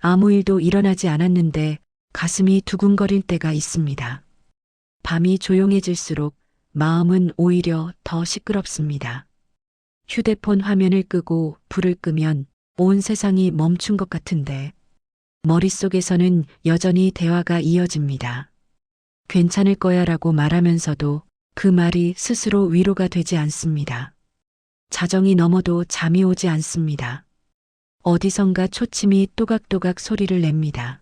아무 일도 일어나지 않았는데 가슴이 두근거릴 때가 있습니다. 밤이 조용해질수록 마음은 오히려 더 시끄럽습니다. 휴대폰 화면을 끄고 불을 끄면 온 세상이 멈춘 것 같은데 머릿속에서는 여전히 대화가 이어집니다. 괜찮을 거야 라고 말하면서도 그 말이 스스로 위로가 되지 않습니다. 자정이 넘어도 잠이 오지 않습니다. 어디선가 초침이 또각또각 소리를 냅니다.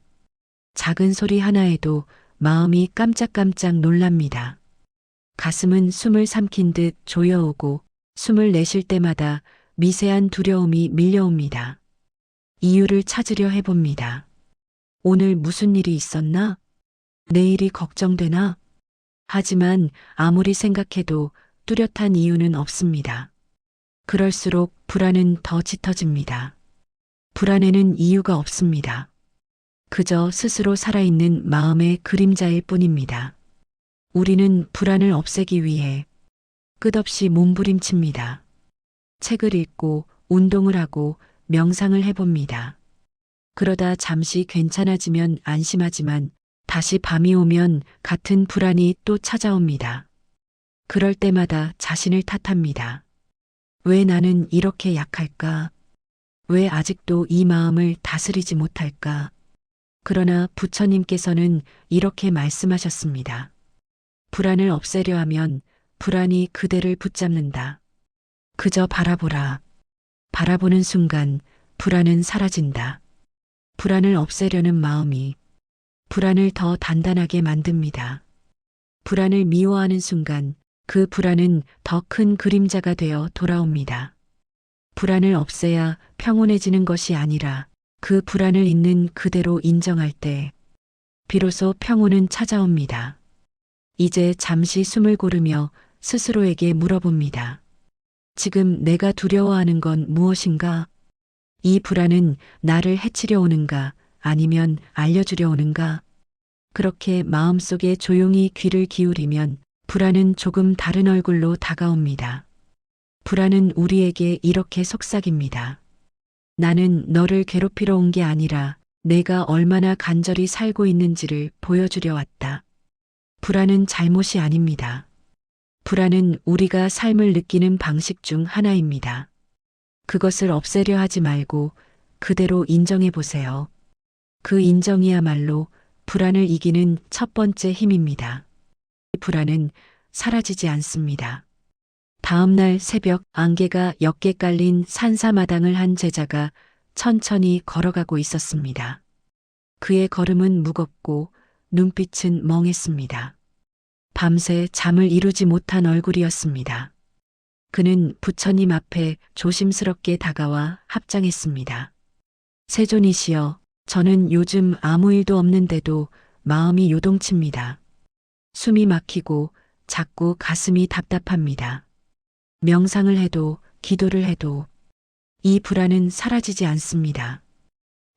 작은 소리 하나에도 마음이 깜짝깜짝 놀랍니다. 가슴은 숨을 삼킨 듯 조여오고 숨을 내쉴 때마다 미세한 두려움이 밀려옵니다. 이유를 찾으려 해봅니다. 오늘 무슨 일이 있었나? 내일이 걱정되나? 하지만 아무리 생각해도 뚜렷한 이유는 없습니다. 그럴수록 불안은 더 짙어집니다. 불안에는 이유가 없습니다. 그저 스스로 살아있는 마음의 그림자일 뿐입니다. 우리는 불안을 없애기 위해 끝없이 몸부림칩니다. 책을 읽고 운동을 하고 명상을 해봅니다. 그러다 잠시 괜찮아지면 안심하지만 다시 밤이 오면 같은 불안이 또 찾아옵니다. 그럴 때마다 자신을 탓합니다. 왜 나는 이렇게 약할까? 왜 아직도 이 마음을 다스리지 못할까? 그러나 부처님께서는 이렇게 말씀하셨습니다. 불안을 없애려 하면 불안이 그대를 붙잡는다. 그저 바라보라. 바라보는 순간 불안은 사라진다. 불안을 없애려는 마음이 불안을 더 단단하게 만듭니다. 불안을 미워하는 순간 그 불안은 더 큰 그림자가 되어 돌아옵니다. 불안을 없애야 평온해지는 것이 아니라 그 불안을 있는 그대로 인정할 때 비로소 평온은 찾아옵니다. 이제 잠시 숨을 고르며 스스로에게 물어봅니다. 지금 내가 두려워하는 건 무엇인가? 이 불안은 나를 해치려 오는가 아니면 알려주려 오는가? 그렇게 마음속에 조용히 귀를 기울이면 불안은 조금 다른 얼굴로 다가옵니다. 불안은 우리에게 이렇게 속삭입니다. 나는 너를 괴롭히러 온 게 아니라 내가 얼마나 간절히 살고 있는지를 보여주려 왔다. 불안은 잘못이 아닙니다. 불안은 우리가 삶을 느끼는 방식 중 하나입니다. 그것을 없애려 하지 말고 그대로 인정해 보세요. 그 인정이야말로 불안을 이기는 첫 번째 힘입니다. 불안은 사라지지 않습니다. 다음 날 새벽 안개가 옅게 깔린 산사마당을 한 제자가 천천히 걸어가고 있었습니다. 그의 걸음은 무겁고 눈빛은 멍했습니다. 밤새 잠을 이루지 못한 얼굴이었습니다. 그는 부처님 앞에 조심스럽게 다가와 합장했습니다. 세존이시여, 저는 요즘 아무 일도 없는데도 마음이 요동칩니다. 숨이 막히고 자꾸 가슴이 답답합니다. 명상을 해도 기도를 해도 이 불안은 사라지지 않습니다.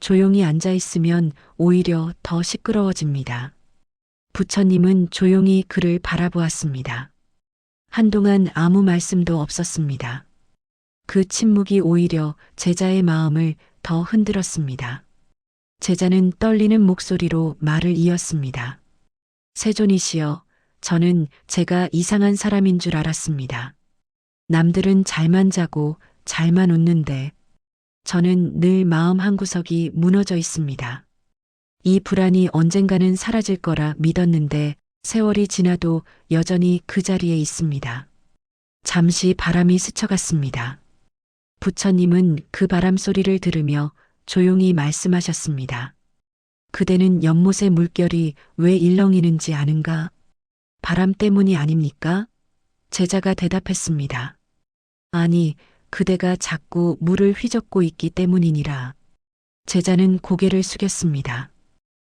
조용히 앉아 있으면 오히려 더 시끄러워집니다. 부처님은 조용히 그를 바라보았습니다. 한동안 아무 말씀도 없었습니다. 그 침묵이 오히려 제자의 마음을 더 흔들었습니다. 제자는 떨리는 목소리로 말을 이었습니다. 세존이시여, 저는 제가 이상한 사람인 줄 알았습니다. 남들은 잘만 자고 잘만 웃는데 저는 늘 마음 한구석이 무너져 있습니다. 이 불안이 언젠가는 사라질 거라 믿었는데 세월이 지나도 여전히 그 자리에 있습니다. 잠시 바람이 스쳐갔습니다. 부처님은 그 바람 소리를 들으며 조용히 말씀하셨습니다. 그대는 연못의 물결이 왜 일렁이는지 아는가? 바람 때문이 아닙니까? 제자가 대답했습니다. 아니, 그대가 자꾸 물을 휘젓고 있기 때문이니라. 제자는 고개를 숙였습니다.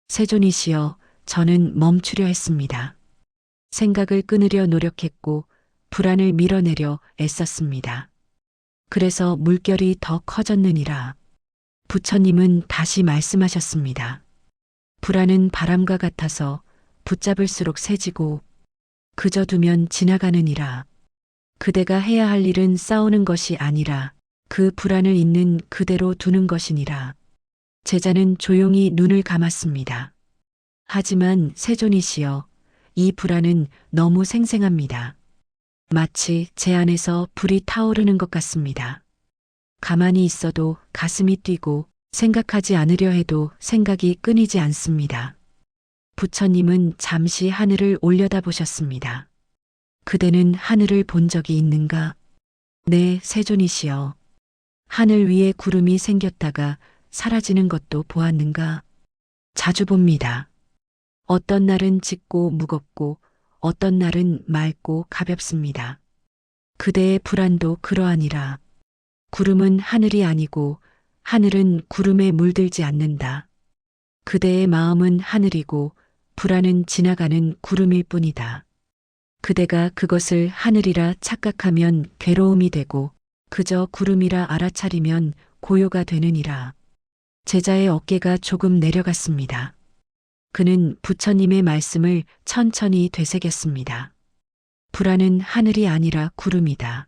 세존이시여, 저는 멈추려 했습니다. 생각을 끊으려 노력했고 불안을 밀어내려 애썼습니다. 그래서 물결이 더 커졌느니라. 부처님은 다시 말씀하셨습니다. 불안은 바람과 같아서 붙잡을수록 세지고 그저 두면 지나가느니라. 그대가 해야 할 일은 싸우는 것이 아니라 그 불안을 있는 그대로 두는 것이니라. 제자는 조용히 눈을 감았습니다. 하지만 세존이시여, 이 불안은 너무 생생합니다. 마치 제 안에서 불이 타오르는 것 같습니다. 가만히 있어도 가슴이 뛰고 생각하지 않으려 해도 생각이 끊이지 않습니다. 부처님은 잠시 하늘을 올려다보셨습니다. 그대는 하늘을 본 적이 있는가? 네, 세존이시여. 하늘 위에 구름이 생겼다가 사라지는 것도 보았는가? 자주 봅니다. 어떤 날은 짙고 무겁고 어떤 날은 맑고 가볍습니다. 그대의 불안도 그러하니라. 구름은 하늘이 아니고 하늘은 구름에 물들지 않는다. 그대의 마음은 하늘이고 불안은 지나가는 구름일 뿐이다. 그대가 그것을 하늘이라 착각하면 괴로움이 되고 그저 구름이라 알아차리면 고요가 되느니라. 제자의 어깨가 조금 내려갔습니다. 그는 부처님의 말씀을 천천히 되새겼습니다. 불안은 하늘이 아니라 구름이다.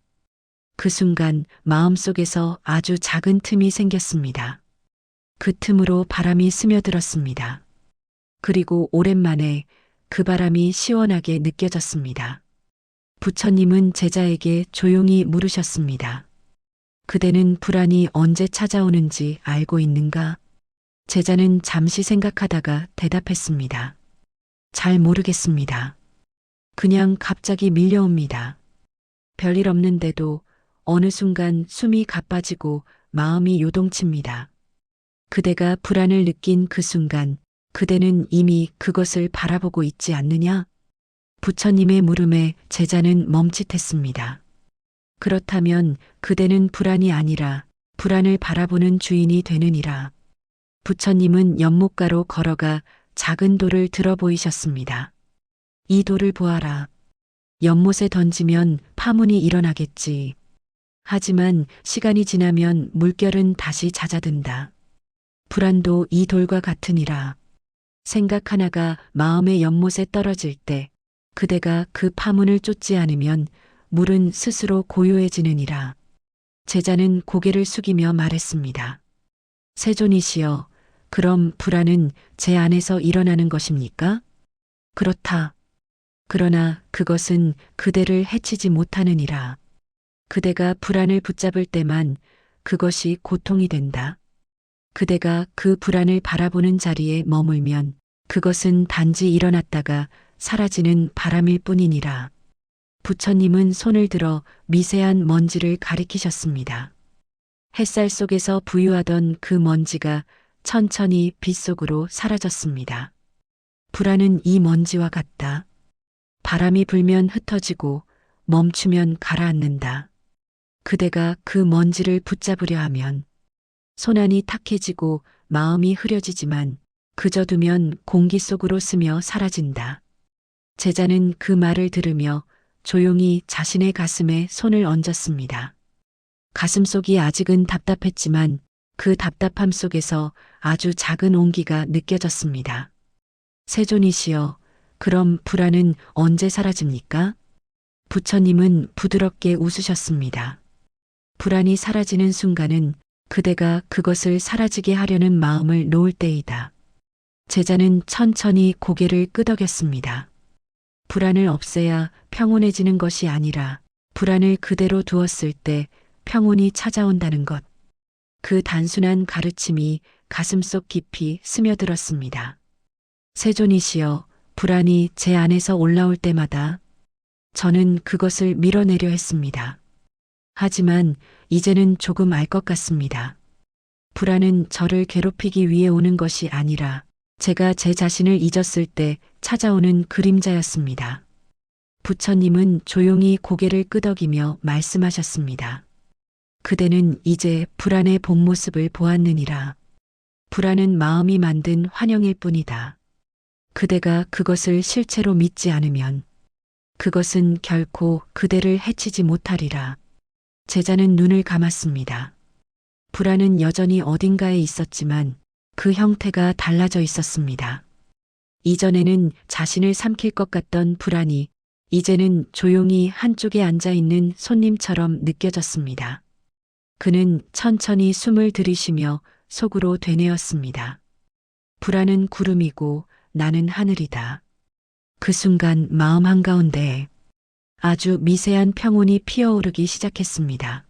그 순간 마음속에서 아주 작은 틈이 생겼습니다. 그 틈으로 바람이 스며들었습니다. 그리고 오랜만에 그 바람이 시원하게 느껴졌습니다. 부처님은 제자에게 조용히 물으셨습니다. 그대는 불안이 언제 찾아오는지 알고 있는가? 제자는 잠시 생각하다가 대답했습니다. 잘 모르겠습니다. 그냥 갑자기 밀려옵니다. 별일 없는데도 어느 순간 숨이 가빠지고 마음이 요동칩니다. 그대가 불안을 느낀 그 순간 그대는 이미 그것을 바라보고 있지 않느냐? 부처님의 물음에 제자는 멈칫했습니다. 그렇다면 그대는 불안이 아니라 불안을 바라보는 주인이 되느니라. 부처님은 연못가로 걸어가 작은 돌을 들어 보이셨습니다. 이 돌을 보아라. 연못에 던지면 파문이 일어나겠지. 하지만 시간이 지나면 물결은 다시 잦아든다. 불안도 이 돌과 같으니라. 생각 하나가 마음의 연못에 떨어질 때 그대가 그 파문을 쫓지 않으면 물은 스스로 고요해지느니라. 제자는 고개를 숙이며 말했습니다. 세존이시여, 그럼 불안은 제 안에서 일어나는 것입니까? 그렇다. 그러나 그것은 그대를 해치지 못하느니라. 그대가 불안을 붙잡을 때만 그것이 고통이 된다. 그대가 그 불안을 바라보는 자리에 머물면 그것은 단지 일어났다가 사라지는 바람일 뿐이니라. 부처님은 손을 들어 미세한 먼지를 가리키셨습니다. 햇살 속에서 부유하던 그 먼지가 천천히 빛 속으로 사라졌습니다. 불안은 이 먼지와 같다. 바람이 불면 흩어지고 멈추면 가라앉는다. 그대가 그 먼지를 붙잡으려 하면 손안이 탁해지고 마음이 흐려지지만 그저 두면 공기 속으로 스며 사라진다. 제자는 그 말을 들으며 조용히 자신의 가슴에 손을 얹었습니다. 가슴속이 아직은 답답했지만 그 답답함 속에서 아주 작은 온기가 느껴졌습니다. 세존이시여, 그럼 불안은 언제 사라집니까? 부처님은 부드럽게 웃으셨습니다. 불안이 사라지는 순간은 그대가 그것을 사라지게 하려는 마음을 놓을 때이다. 제자는 천천히 고개를 끄덕였습니다. 불안을 없애야 평온해지는 것이 아니라 불안을 그대로 두었을 때 평온이 찾아온다는 것. 그 단순한 가르침이 가슴속 깊이 스며들었습니다. 세존이시여, 불안이 제 안에서 올라올 때마다 저는 그것을 밀어내려 했습니다. 하지만 이제는 조금 알 것 같습니다. 불안은 저를 괴롭히기 위해 오는 것이 아니라 제가 제 자신을 잊었을 때 찾아오는 그림자였습니다. 부처님은 조용히 고개를 끄덕이며 말씀하셨습니다. 그대는 이제 불안의 본 모습을 보았느니라. 불안은 마음이 만든 환영일 뿐이다. 그대가 그것을 실체로 믿지 않으면 그것은 결코 그대를 해치지 못하리라. 제자는 눈을 감았습니다. 불안은 여전히 어딘가에 있었지만 그 형태가 달라져 있었습니다. 이전에는 자신을 삼킬 것 같던 불안이 이제는 조용히 한쪽에 앉아 있는 손님처럼 느껴졌습니다. 그는 천천히 숨을 들이쉬며 속으로 되뇌었습니다. 불안은 구름이고 나는 하늘이다. 그 순간 마음 한가운데 아주 미세한 평온이 피어오르기 시작했습니다.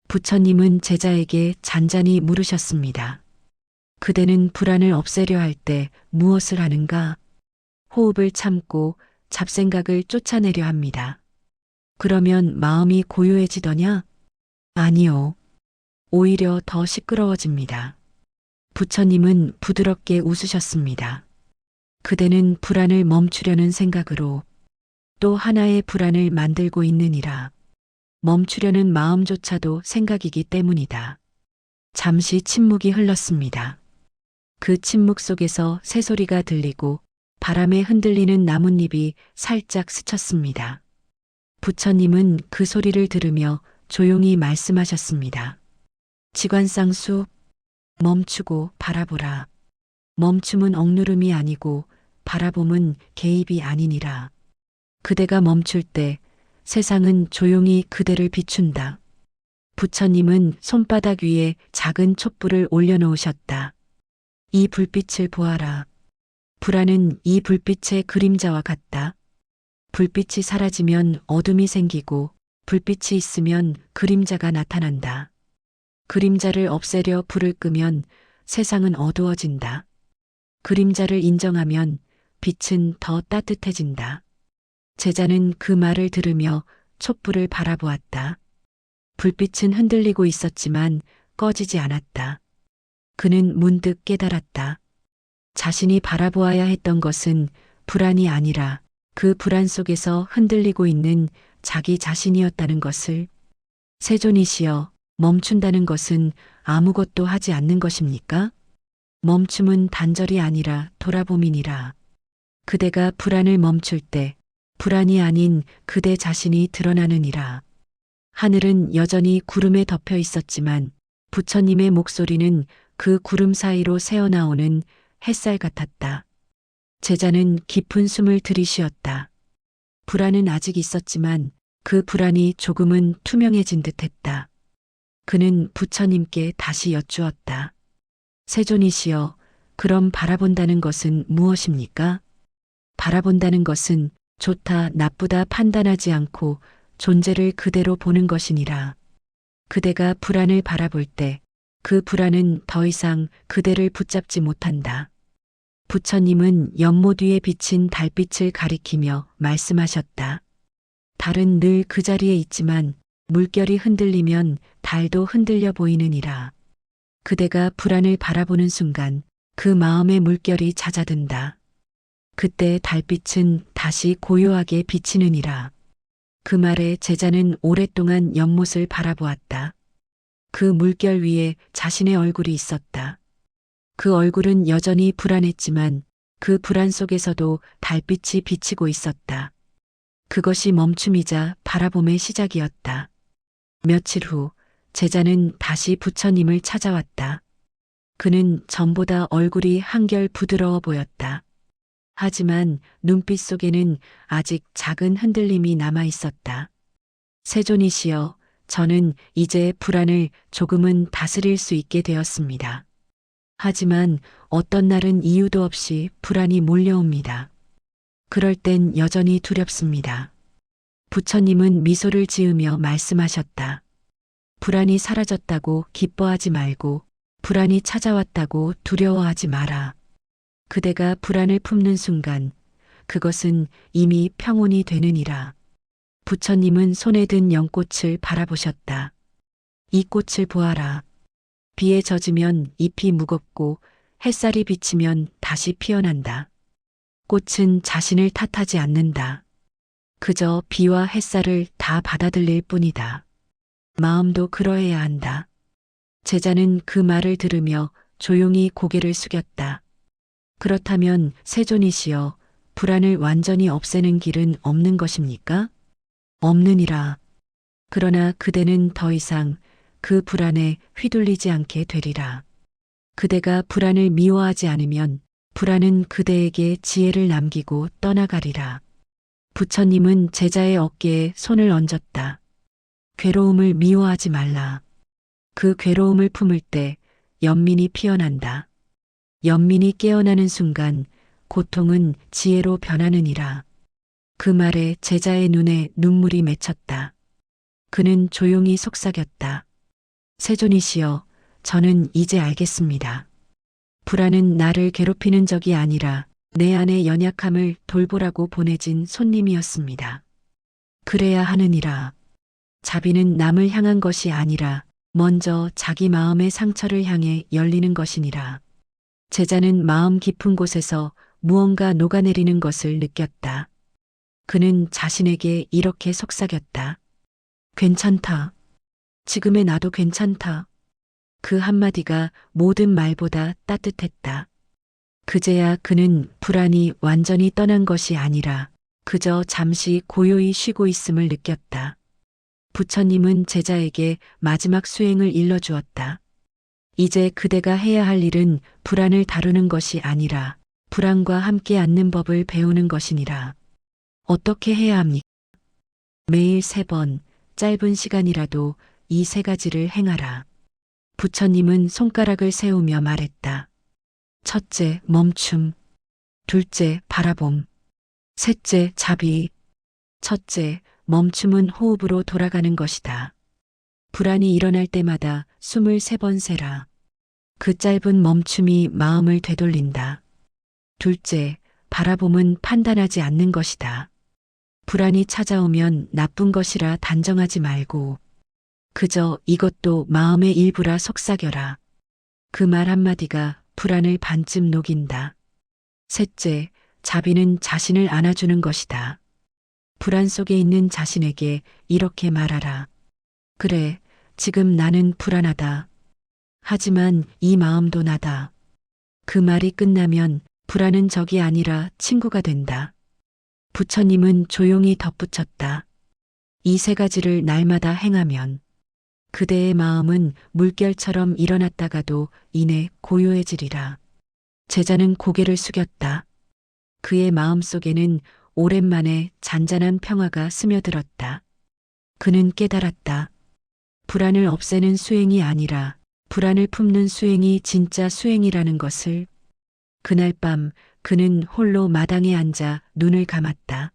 부처님은 제자에게 잔잔히 물으셨습니다. 그대는 불안을 없애려 할 때 무엇을 하는가? 호흡을 참고 잡생각을 쫓아내려 합니다. 그러면 마음이 고요해지더냐? 아니요. 오히려 더 시끄러워집니다. 부처님은 부드럽게 웃으셨습니다. 그대는 불안을 멈추려는 생각으로 또 하나의 불안을 만들고 있느니라. 멈추려는 마음조차도 생각이기 때문이다. 잠시 침묵이 흘렀습니다. 그 침묵 속에서 새소리가 들리고 바람에 흔들리는 나뭇잎이 살짝 스쳤습니다. 부처님은 그 소리를 들으며 조용히 말씀하셨습니다. 지관상수, 멈추고 바라보라. 멈춤은 억누름이 아니고 바라봄은 개입이 아니니라. 그대가 멈출 때 세상은 조용히 그대를 비춘다. 부처님은 손바닥 위에 작은 촛불을 올려놓으셨다. 이 불빛을 보아라. 불안은 이 불빛의 그림자와 같다. 불빛이 사라지면 어둠이 생기고 불빛이 있으면 그림자가 나타난다. 그림자를 없애려 불을 끄면 세상은 어두워진다. 그림자를 인정하면 빛은 더 따뜻해진다. 제자는 그 말을 들으며 촛불을 바라보았다. 불빛은 흔들리고 있었지만 꺼지지 않았다. 그는 문득 깨달았다. 자신이 바라보아야 했던 것은 불안이 아니라 그 불안 속에서 흔들리고 있는 자기 자신이었다는 것을. 세존이시여, 멈춘다는 것은 아무것도 하지 않는 것입니까? 멈춤은 단절이 아니라 돌아봄이니라. 그대가 불안을 멈출 때 불안이 아닌 그대 자신이 드러나느니라. 하늘은 여전히 구름에 덮여 있었지만 부처님의 목소리는 그 구름 사이로 새어나오는 햇살 같았다. 제자는 깊은 숨을 들이쉬었다. 불안은 아직 있었지만 그 불안이 조금은 투명해진 듯했다. 그는 부처님께 다시 여쭈었다. 세존이시여, 그럼 바라본다는 것은 무엇입니까? 바라본다는 것은 좋다, 나쁘다 판단하지 않고 존재를 그대로 보는 것이니라. 그대가 불안을 바라볼 때 그 불안은 더 이상 그대를 붙잡지 못한다. 부처님은 연못 위에 비친 달빛을 가리키며 말씀하셨다. 달은 늘 그 자리에 있지만 물결이 흔들리면 달도 흔들려 보이느니라. 그대가 불안을 바라보는 순간 그 마음의 물결이 잦아든다. 그때 달빛은 다시 고요하게 비치느니라. 그 말에 제자는 오랫동안 연못을 바라보았다. 그 물결 위에 자신의 얼굴이 있었다. 그 얼굴은 여전히 불안했지만 그 불안 속에서도 달빛이 비치고 있었다. 그것이 멈춤이자 바라봄의 시작이었다. 며칠 후 제자는 다시 부처님을 찾아왔다. 그는 전보다 얼굴이 한결 부드러워 보였다. 하지만 눈빛 속에는 아직 작은 흔들림이 남아 있었다. 세존이시여, 저는 이제 불안을 조금은 다스릴 수 있게 되었습니다. 하지만 어떤 날은 이유도 없이 불안이 몰려옵니다. 그럴 땐 여전히 두렵습니다. 부처님은 미소를 지으며 말씀하셨다. 불안이 사라졌다고 기뻐하지 말고 불안이 찾아왔다고 두려워하지 마라. 그대가 불안을 품는 순간 그것은 이미 평온이 되느니라. 부처님은 손에 든 연꽃을 바라보셨다. 이 꽃을 보아라. 비에 젖으면 잎이 무겁고 햇살이 비치면 다시 피어난다. 꽃은 자신을 탓하지 않는다. 그저 비와 햇살을 다 받아들일 뿐이다. 마음도 그러해야 한다. 제자는 그 말을 들으며 조용히 고개를 숙였다. 그렇다면 세존이시여, 불안을 완전히 없애는 길은 없는 것입니까? 없느니라. 그러나 그대는 더 이상 그 불안에 휘둘리지 않게 되리라. 그대가 불안을 미워하지 않으면 불안은 그대에게 지혜를 남기고 떠나가리라. 부처님은 제자의 어깨에 손을 얹었다. 괴로움을 미워하지 말라. 그 괴로움을 품을 때 연민이 피어난다. 연민이 깨어나는 순간 고통은 지혜로 변하느니라. 그 말에 제자의 눈에 눈물이 맺혔다. 그는 조용히 속삭였다. 세존이시여, 저는 이제 알겠습니다. 불안은 나를 괴롭히는 적이 아니라 내 안의 연약함을 돌보라고 보내진 손님이었습니다. 그래야 하느니라. 자비는 남을 향한 것이 아니라 먼저 자기 마음의 상처를 향해 열리는 것이니라. 제자는 마음 깊은 곳에서 무언가 녹아내리는 것을 느꼈다. 그는 자신에게 이렇게 속삭였다. 괜찮다. 지금의 나도 괜찮다. 그 한마디가 모든 말보다 따뜻했다. 그제야 그는 불안이 완전히 떠난 것이 아니라 그저 잠시 고요히 쉬고 있음을 느꼈다. 부처님은 제자에게 마지막 수행을 일러주었다. 이제 그대가 해야 할 일은 불안을 다루는 것이 아니라 불안과 함께 앉는 법을 배우는 것이니라. 어떻게 해야 합니까? 매일 3번, 짧은 시간이라도 이 3가지를 행하라. 부처님은 손가락을 세우며 말했다. 첫째, 멈춤. 둘째, 바라봄. 셋째, 자비. 첫째, 멈춤은 호흡으로 돌아가는 것이다. 불안이 일어날 때마다 숨을 3번 세라. 그 짧은 멈춤이 마음을 되돌린다. 둘째, 바라봄은 판단하지 않는 것이다. 불안이 찾아오면 나쁜 것이라 단정하지 말고 그저 이것도 마음의 일부라 속삭여라. 그 말 한마디가 불안을 반쯤 녹인다. 셋째, 자비는 자신을 안아주는 것이다. 불안 속에 있는 자신에게 이렇게 말하라. 그래, 지금 나는 불안하다. 하지만 이 마음도 나다. 그 말이 끝나면 불안은 적이 아니라 친구가 된다. 부처님은 조용히 덧붙였다. 이 3가지를 날마다 행하면 그대의 마음은 물결처럼 일어났다가도 이내 고요해지리라. 제자는 고개를 숙였다. 그의 마음 속에는 오랜만에 잔잔한 평화가 스며들었다. 그는 깨달았다. 불안을 없애는 수행이 아니라 불안을 품는 수행이 진짜 수행이라는 것을. 그날 밤 그는 홀로 마당에 앉아 눈을 감았다.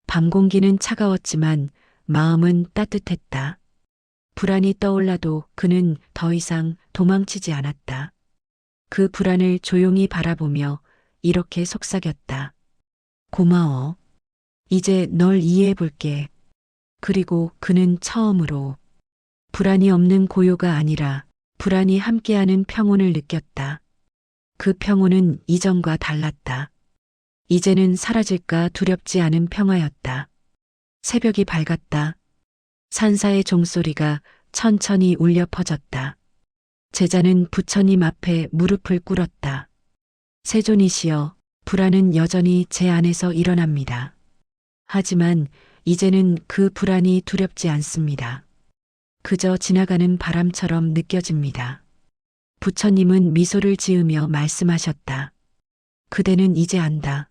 밤 공기는 차가웠지만 마음은 따뜻했다. 불안이 떠올라도 그는 더 이상 도망치지 않았다. 그 불안을 조용히 바라보며 이렇게 속삭였다. 고마워. 이제 널 이해해 볼게. 그리고 그는 처음으로 불안이 없는 고요가 아니라 불안이 함께하는 평온을 느꼈다. 그 평온은 이전과 달랐다. 이제는 사라질까 두렵지 않은 평화였다. 새벽이 밝았다. 산사의 종소리가 천천히 울려 퍼졌다. 제자는 부처님 앞에 무릎을 꿇었다. 세존이시여, 불안은 여전히 제 안에서 일어납니다. 하지만 이제는 그 불안이 두렵지 않습니다. 그저 지나가는 바람처럼 느껴집니다. 부처님은 미소를 지으며 말씀하셨다. 그대는 이제 안다.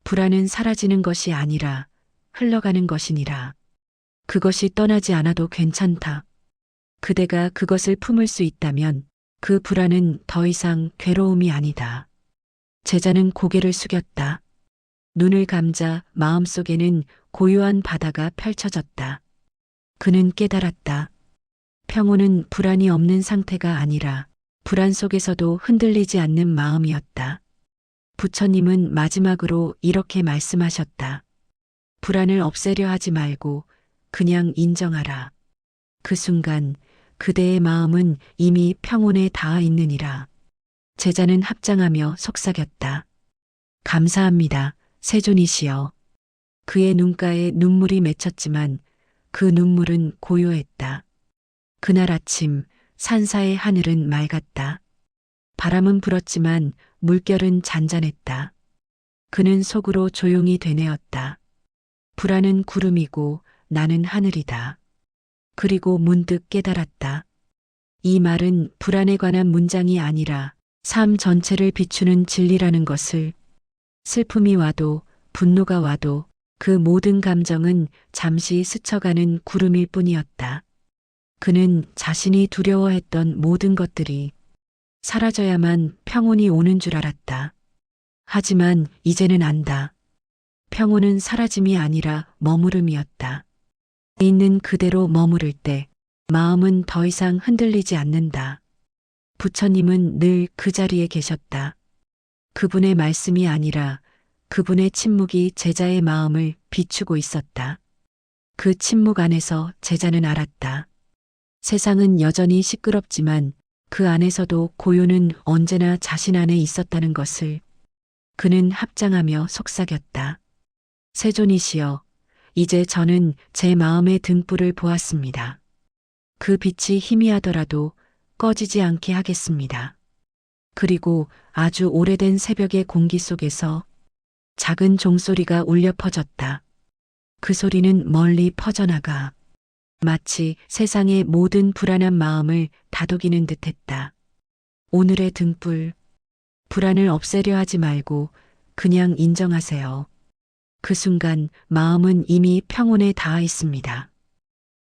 불안은 사라지는 것이 아니라 흘러가는 것이니라. 그것이 떠나지 않아도 괜찮다. 그대가 그것을 품을 수 있다면 그 불안은 더 이상 괴로움이 아니다. 제자는 고개를 숙였다. 눈을 감자 마음속에는 고요한 바다가 펼쳐졌다. 그는 깨달았다. 평온은 불안이 없는 상태가 아니라 불안 속에서도 흔들리지 않는 마음이었다. 부처님은 마지막으로 이렇게 말씀하셨다. 불안을 없애려 하지 말고 그냥 인정하라. 그 순간 그대의 마음은 이미 평온에 닿아 있느니라. 제자는 합장하며 속삭였다. 감사합니다, 세존이시여. 그의 눈가에 눈물이 맺혔지만 그 눈물은 고요했다. 그날 아침 산사의 하늘은 맑았다. 바람은 불었지만 물결은 잔잔했다. 그는 속으로 조용히 되뇌었다. 불안은 구름이고 나는 하늘이다. 그리고 문득 깨달았다. 이 말은 불안에 관한 문장이 아니라 삶 전체를 비추는 진리라는 것을. 슬픔이 와도 분노가 와도 그 모든 감정은 잠시 스쳐가는 구름일 뿐이었다. 그는 자신이 두려워했던 모든 것들이 사라져야만 평온이 오는 줄 알았다. 하지만 이제는 안다. 평온은 사라짐이 아니라 머무름이었다. 있는 그대로 머무를 때 마음은 더 이상 흔들리지 않는다. 부처님은 늘 그 자리에 계셨다. 그분의 말씀이 아니라 그분의 침묵이 제자의 마음을 비추고 있었다. 그 침묵 안에서 제자는 알았다. 세상은 여전히 시끄럽지만 그 안에서도 고요는 언제나 자신 안에 있었다는 것을. 그는 합장하며 속삭였다. 세존이시여, 이제 저는 제 마음의 등불을 보았습니다. 그 빛이 희미하더라도 꺼지지 않게 하겠습니다. 그리고 아주 오래된 새벽의 공기 속에서 작은 종소리가 울려 퍼졌다. 그 소리는 멀리 퍼져나가 마치 세상의 모든 불안한 마음을 다독이는 듯했다. 오늘의 등불, 불안을 없애려 하지 말고 그냥 인정하세요. 그 순간 마음은 이미 평온에 닿아 있습니다.